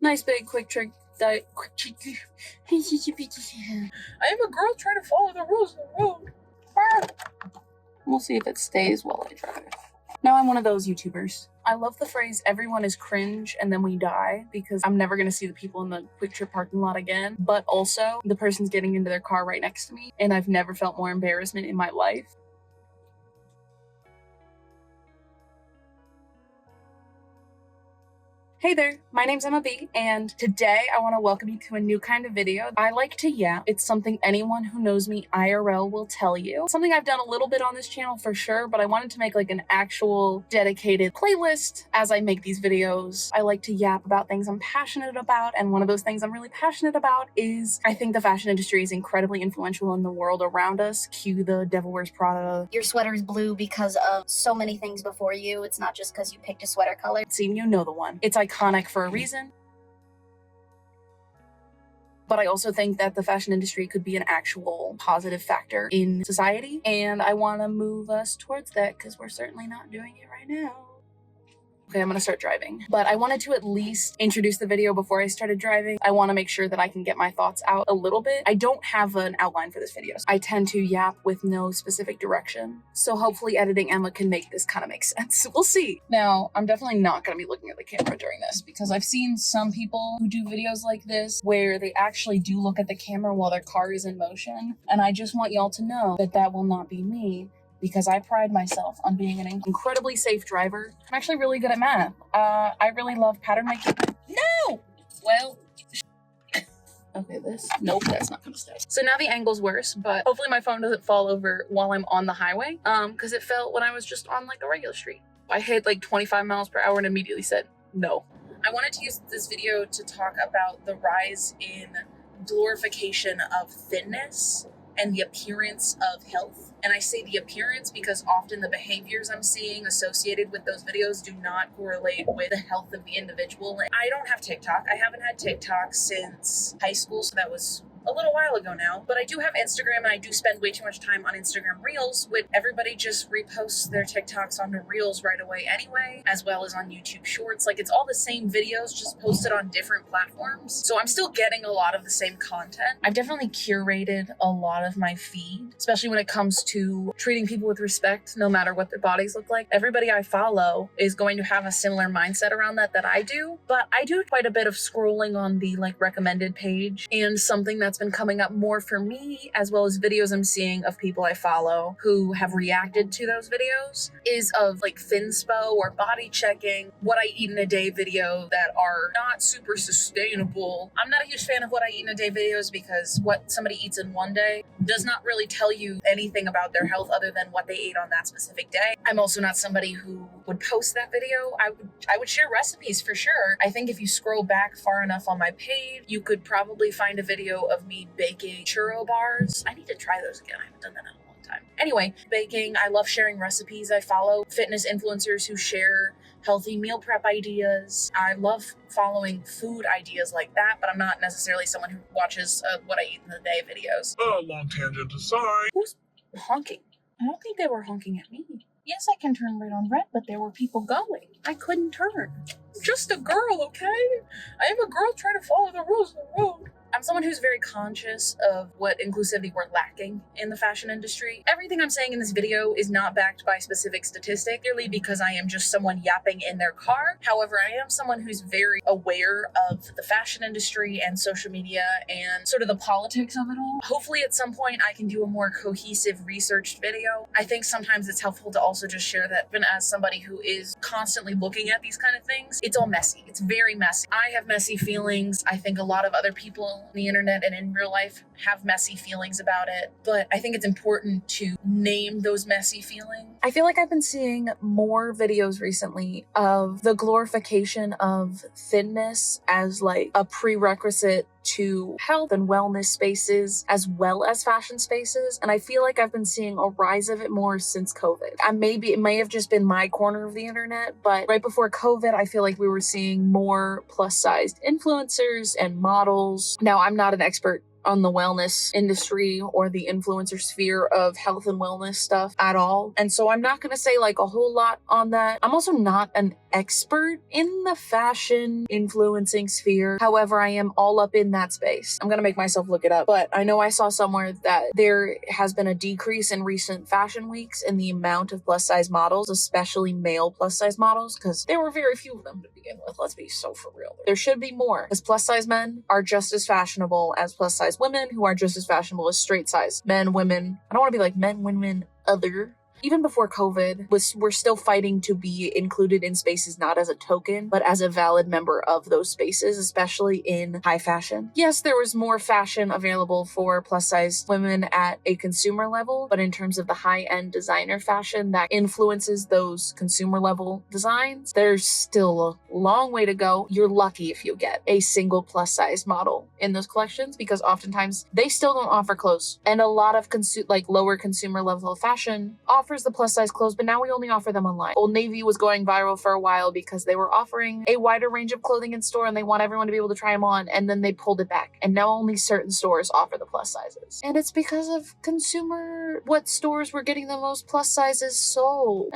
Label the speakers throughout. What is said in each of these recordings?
Speaker 1: Nice big quick trick. I am a girl trying to follow the rules of the road. We'll see if it stays while I drive. Now I'm one of those YouTubers. I love the phrase, everyone is cringe and then we die, because I'm never gonna see the people in the Quick Trip parking lot again, but also the person's getting into their car right next to me, and I've never felt more embarrassment in my life. Hey there, my name's Emma B, and today I want to welcome you to a new kind of video. I like to yap. It's something anyone who knows me IRL will tell you. Something I've done a little bit on this channel for sure, but I wanted to make like an actual dedicated playlist as I make these videos. I like to yap about things I'm passionate about, and one of those things I'm really passionate about is I think the fashion industry is incredibly influential in the world around us. Cue the Devil Wears Prada.
Speaker 2: Your sweater is blue because of so many things before you. It's not just because you picked a sweater color.
Speaker 1: Seem you know the one. It's iconic for a reason. But I also think that the fashion industry could be an actual positive factor in society, and I want to move us towards that because we're certainly not doing it right now. Okay, I'm gonna start driving, but I wanted to at least introduce the video before I started driving. I want to make sure that I can get my thoughts out a little bit. I don't have an outline for this video. I tend to yap with no specific direction, so hopefully editing Emma can make this kind of make sense. We'll see. Now, I'm definitely not gonna be looking at the camera during this because I've seen some people who do videos like this where they actually do look at the camera while their car is in motion, and I just want y'all to know that that will not be me, because I pride myself on being an incredibly safe driver. I'm actually really good at math. I really love pattern making. No! Well, okay, nope, that's not gonna stay. So now the angle's worse, but hopefully my phone doesn't fall over while I'm on the highway, because it felt when I was just on like a regular street. I hit like 25 miles per hour and immediately said no. I wanted to use this video to talk about the rise in glorification of thinness and the appearance of health. And I say the appearance because often the behaviors I'm seeing associated with those videos do not correlate with the health of the individual. I don't have TikTok. I haven't had TikTok since high school, so that was a little while ago now, but I do have Instagram, and I do spend way too much time on Instagram Reels, which everybody just reposts their TikToks onto Reels right away anyway, as well as on YouTube Shorts. Like, it's all the same videos, just posted on different platforms. So I'm still getting a lot of the same content. I've definitely curated a lot of my feed, especially when it comes to treating people with respect, no matter what their bodies look like. Everybody I follow is going to have a similar mindset around that I do, but I do quite a bit of scrolling on the like recommended page, and something that's been coming up more for me, as well as videos I'm seeing of people I follow who have reacted to those videos, is of like thinspo or body checking, what I eat in a day video that are not super sustainable. I'm not a huge fan of what I eat in a day videos because what somebody eats in one day does not really tell you anything about their health other than what they ate on that specific day. I'm also not somebody who would post that video. I would share recipes for sure. I think if you scroll back far enough on my page, you could probably find a video of me baking churro bars. I need to try those again. I haven't done that in a long time. Anyway, baking. I love sharing recipes. I follow fitness influencers who share healthy meal prep ideas. I love following food ideas like that, but I'm not necessarily someone who watches what I eat in the day videos.
Speaker 3: Long tangent aside.
Speaker 1: Who's honking? I don't think they were honking at me. Yes, I can turn right on red, but there were people going. I couldn't turn. I'm just a girl, okay? I am a girl trying to follow the rules of the road. I'm someone who's very conscious of what inclusivity we're lacking in the fashion industry. Everything I'm saying in this video is not backed by specific statistic, clearly because I am just someone yapping in their car. However, I am someone who's very aware of the fashion industry and social media and sort of the politics of it all. Hopefully at some point I can do a more cohesive researched video. I think sometimes it's helpful to also just share that even as somebody who is constantly looking at these kind of things, it's all messy. It's very messy. I have messy feelings. I think a lot of other people on the internet and in real life have messy feelings about it, but I think it's important to name those messy feelings. I feel like I've been seeing more videos recently of the glorification of thinness as like a prerequisite to health and wellness spaces as well as fashion spaces, and I feel like I've been seeing a rise of it more since COVID. It may have just been my corner of the internet, but right before COVID I feel like we were seeing more plus-sized influencers and models. Now, I'm not an expert on the wellness industry or the influencer sphere of health and wellness stuff at all. And so I'm not going to say like a whole lot on that. I'm also not an expert in the fashion influencing sphere. However, I am all up in that space. I'm going to make myself look it up, but I know I saw somewhere that there has been a decrease in recent fashion weeks in the amount of plus size models, especially male plus size models, because there were very few of them to begin with. Let's be so for real. There should be more, as plus size men are just as fashionable as plus size women, who are just as fashionable as straight size men, women. I don't want to be like men, women, other. Even before COVID, we're still fighting to be included in spaces not as a token, but as a valid member of those spaces, especially in high fashion. Yes, there was more fashion available for plus size women at a consumer level, but in terms of the high-end designer fashion that influences those consumer level designs, there's still a long way to go. You're lucky if you get a single plus size model in those collections, because oftentimes they still don't offer clothes. And a lot of lower consumer level fashion offers the plus size clothes, but now we only offer them online. Old Navy was going viral for a while because they were offering a wider range of clothing in store and they want everyone to be able to try them on, and then they pulled it back. And now only certain stores offer the plus sizes. And it's because of what stores were getting the most plus sizes sold.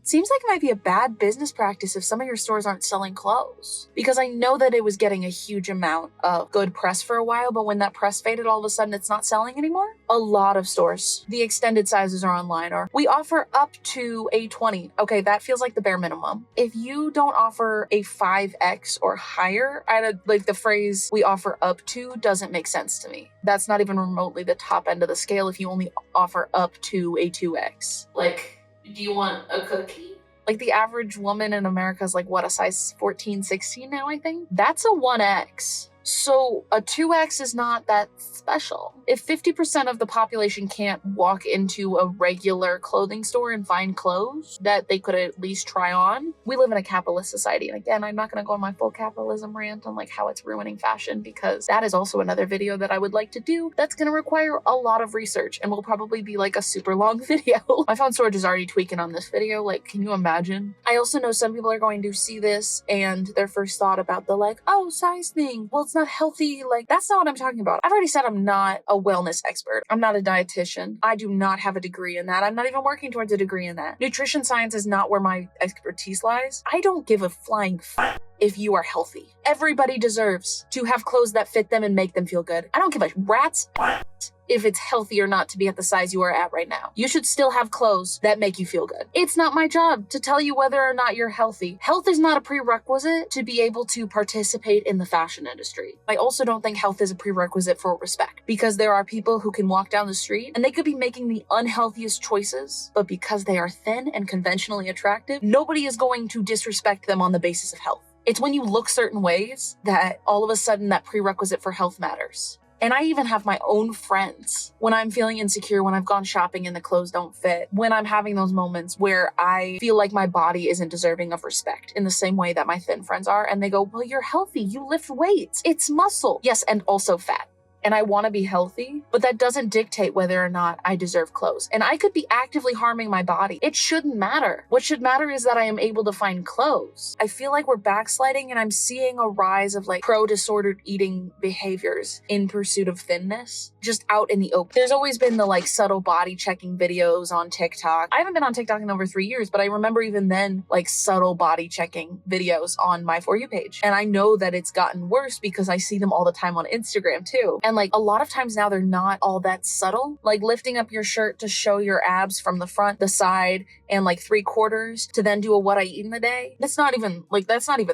Speaker 1: Seems like it might be a bad business practice if some of your stores aren't selling clothes. Because I know that it was getting a huge amount of good press for a while, but when that press faded, all of a sudden it's not selling anymore. A lot of stores, the extended sizes are online, or we offer up to a 20. Okay, that feels like the bare minimum. If you don't offer a 5X or higher, the phrase "we offer up to" doesn't make sense to me. That's not even remotely the top end of the scale if you only offer up to a 2X. Like, do you want a cookie? Like, the average woman in America is like, what, a size 14, 16 now, I think? That's a 1X. So a 2X is not that special. If 50% of the population can't walk into a regular clothing store and find clothes that they could at least try on, we live in a capitalist society. And again, I'm not going to go on my full capitalism rant on like how it's ruining fashion, because that is also another video that I would like to do that's going to require a lot of research and will probably be like a super long video. My phone storage is already tweaking on this video. Like, can you imagine? I also know some people are going to see this and their first thought about the like, oh, size thing, well, it's not healthy. Like, that's not what I'm talking about. I've already said I'm not a wellness expert. I'm not a dietitian. I do not have a degree in that. I'm not even working towards a degree in that. Nutrition science is not where my expertise lies. I don't give a flying if you are healthy. Everybody deserves to have clothes that fit them and make them feel good. I don't give a rat's if it's healthy or not to be at the size you are at right now. You should still have clothes that make you feel good. It's not my job to tell you whether or not you're healthy. Health is not a prerequisite to be able to participate in the fashion industry. I also don't think health is a prerequisite for respect, because there are people who can walk down the street and they could be making the unhealthiest choices, but because they are thin and conventionally attractive, nobody is going to disrespect them on the basis of health. It's when you look certain ways that all of a sudden that prerequisite for health matters. And I even have my own friends when I'm feeling insecure, when I've gone shopping and the clothes don't fit, when I'm having those moments where I feel like my body isn't deserving of respect in the same way that my thin friends are. And they go, well, you're healthy. You lift weights. It's muscle. Yes, and also fat. And I want to be healthy, but that doesn't dictate whether or not I deserve clothes. And I could be actively harming my body. It shouldn't matter. What should matter is that I am able to find clothes. I feel like we're backsliding and I'm seeing a rise of like pro-disordered eating behaviors in pursuit of thinness, just out in the open. There's always been the like subtle body checking videos on TikTok. I haven't been on TikTok in over 3 years, but I remember even then like subtle body checking videos on my For You page. And I know that it's gotten worse because I see them all the time on Instagram too. And like a lot of times now they're not all that subtle, like lifting up your shirt to show your abs from the front, the side, and like 3/4 to then do a what I eat in a day. That's not even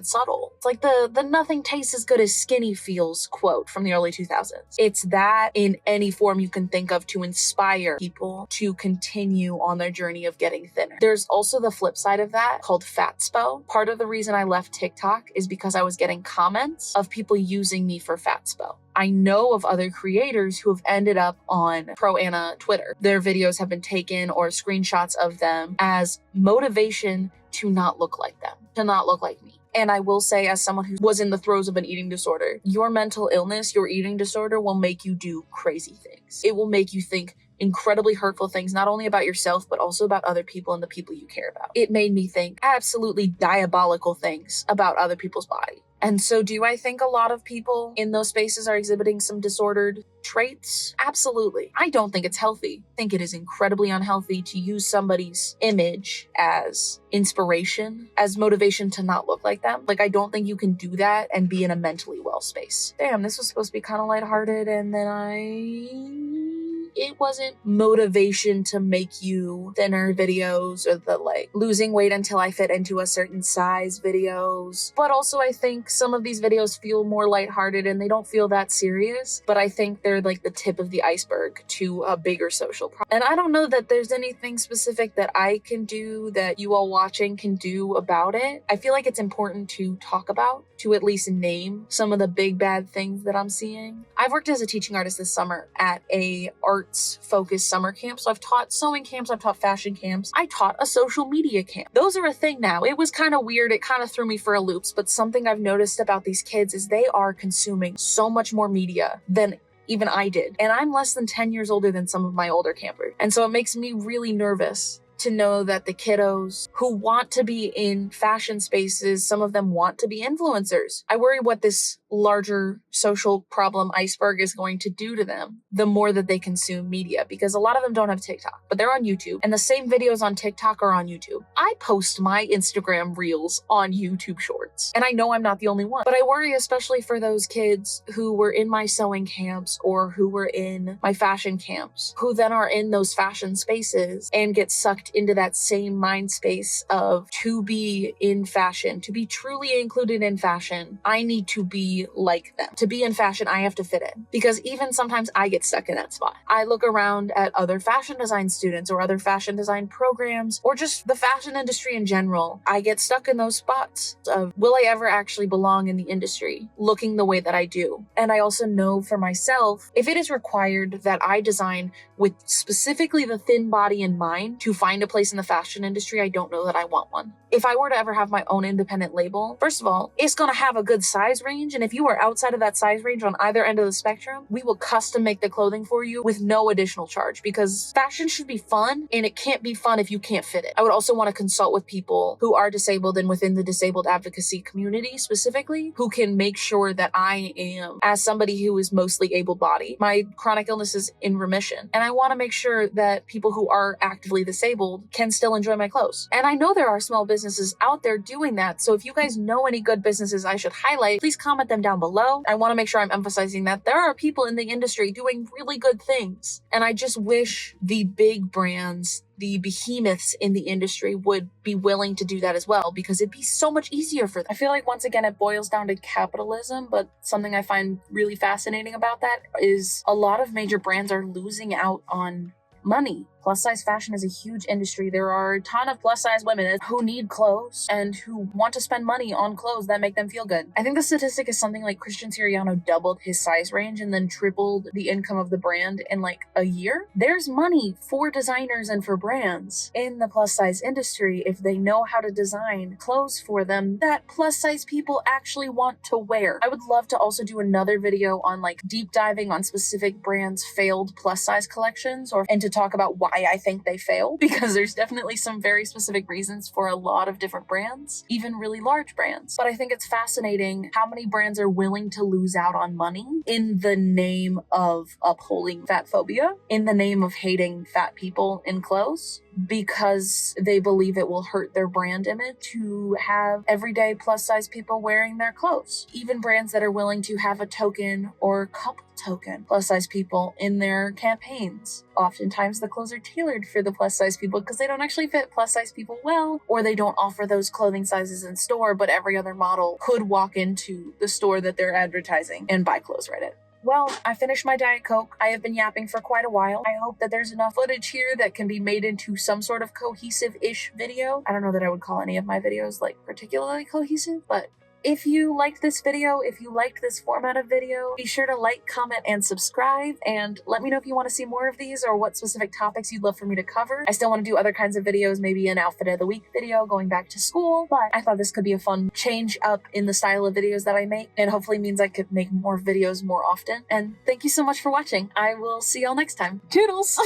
Speaker 1: subtle. It's like the nothing tastes as good as skinny feels quote from the early 2000s. It's that in any form you can think of to inspire people to continue on their journey of getting thinner. There's also the flip side of that called fatspo. Part of the reason I left TikTok is because I was getting comments of people using me for fatspo. I know of other creators who have ended up on Pro Anna Twitter. Their videos have been taken or screenshots of them as motivation to not look like them, to not look like me. And I will say, as someone who was in the throes of an eating disorder, your mental illness, your eating disorder will make you do crazy things. It will make you think incredibly hurtful things, not only about yourself, but also about other people and the people you care about. It made me think absolutely diabolical things about other people's body. And so do I think a lot of people in those spaces are exhibiting some disordered traits? Absolutely. I don't think it's healthy. I think it is incredibly unhealthy to use somebody's image as inspiration, as motivation to not look like them. Like, I don't think you can do that and be in a mentally well space. Damn, this was supposed to be kind of lighthearted, and then it wasn't motivation to make you thinner videos, or the like losing weight until I fit into a certain size videos. But also I think some of these videos feel more lighthearted and they don't feel that serious, but I think they're like the tip of the iceberg to a bigger social problem. And I don't know that there's anything specific that I can do that you all watching can do about it. I feel like it's important to talk about, to at least name some of the big bad things that I'm seeing. I've worked as a teaching artist this summer at a arts focused summer camp. So I've taught sewing camps, I've taught fashion camps, I taught a social media camp. Those are a thing now. It was kind of weird. It kind of threw me for a loop, but something I've noticed about these kids is they are consuming so much more media than even I did. And I'm less than 10 years older than some of my older campers. And so it makes me really nervous to know that the kiddos who want to be in fashion spaces, some of them want to be influencers. I worry what this larger social problem iceberg is going to do to them the more that they consume media, because a lot of them don't have TikTok, but they're on YouTube, and the same videos on TikTok are on YouTube. I post my Instagram reels on YouTube Shorts, and I know I'm not the only one, but I worry especially for those kids who were in my sewing camps or who were in my fashion camps, who then are in those fashion spaces and get sucked into that same mind space of, to be in fashion, to be truly included in fashion, I need to be like them. To be in fashion, I have to fit in. Because even sometimes I get stuck in that spot. I look around at other fashion design students or other fashion design programs, or just the fashion industry in general. I get stuck in those spots of, will I ever actually belong in the industry looking the way that I do? And I also know for myself, if it is required that I design with specifically the thin body in mind to find a place in the fashion industry, I don't know that I want one. If I were to ever have my own independent label, first of all, it's going to have a good size range. And if you are outside of that size range on either end of the spectrum, we will custom make the clothing for you with no additional charge, because fashion should be fun, and it can't be fun if you can't fit it. I would also want to consult with people who are disabled and within the disabled advocacy community specifically, who can make sure that I am, as somebody who is mostly able-bodied, my chronic illness is in remission. And I want to make sure that people who are actively disabled can still enjoy my clothes. And I know there are small businesses out there doing that. So if you guys know any good businesses I should highlight, please comment them down below. I want to make sure I'm emphasizing that there are people in the industry doing really good things. And I just wish the big brands, the behemoths in the industry, would be willing to do that as well, because it'd be so much easier for them. I feel like once again it boils down to capitalism, but something I find really fascinating about that is a lot of major brands are losing out on money. Plus size fashion is a huge industry. There are a ton of plus size women who need clothes and who want to spend money on clothes that make them feel good. I think the statistic is something like Christian Siriano doubled his size range and then tripled the income of the brand in like a year. There's money for designers and for brands in the plus size industry if they know how to design clothes for them that plus size people actually want to wear. I would love to also do another video on like deep diving on specific brands' failed plus size collections, and to talk about why I think they fail, because there's definitely some very specific reasons for a lot of different brands, even really large brands. But I think it's fascinating how many brands are willing to lose out on money in the name of upholding fat phobia, in the name of hating fat people in clothes, because they believe it will hurt their brand image to have everyday plus size people wearing their clothes. Even brands that are willing to have a token or couple token plus size people in their campaigns. Oftentimes the clothes are tailored for the plus size people because they don't actually fit plus size people well, or they don't offer those clothing sizes in store, but every other model could walk into the store that they're advertising and buy clothes right at. Well, I finished my Diet Coke. I have been yapping for quite a while. I hope that there's enough footage here that can be made into some sort of cohesive-ish video. I don't know that I would call any of my videos like particularly cohesive, but if you liked this video, if you liked this format of video, be sure to like, comment, and subscribe, and let me know if you want to see more of these or what specific topics you'd love for me to cover. I still want to do other kinds of videos, maybe an outfit of the week video going back to school, but I thought this could be a fun change up in the style of videos that I make, and hopefully means I could make more videos more often. And thank you so much for watching. I will see y'all next time. Toodles!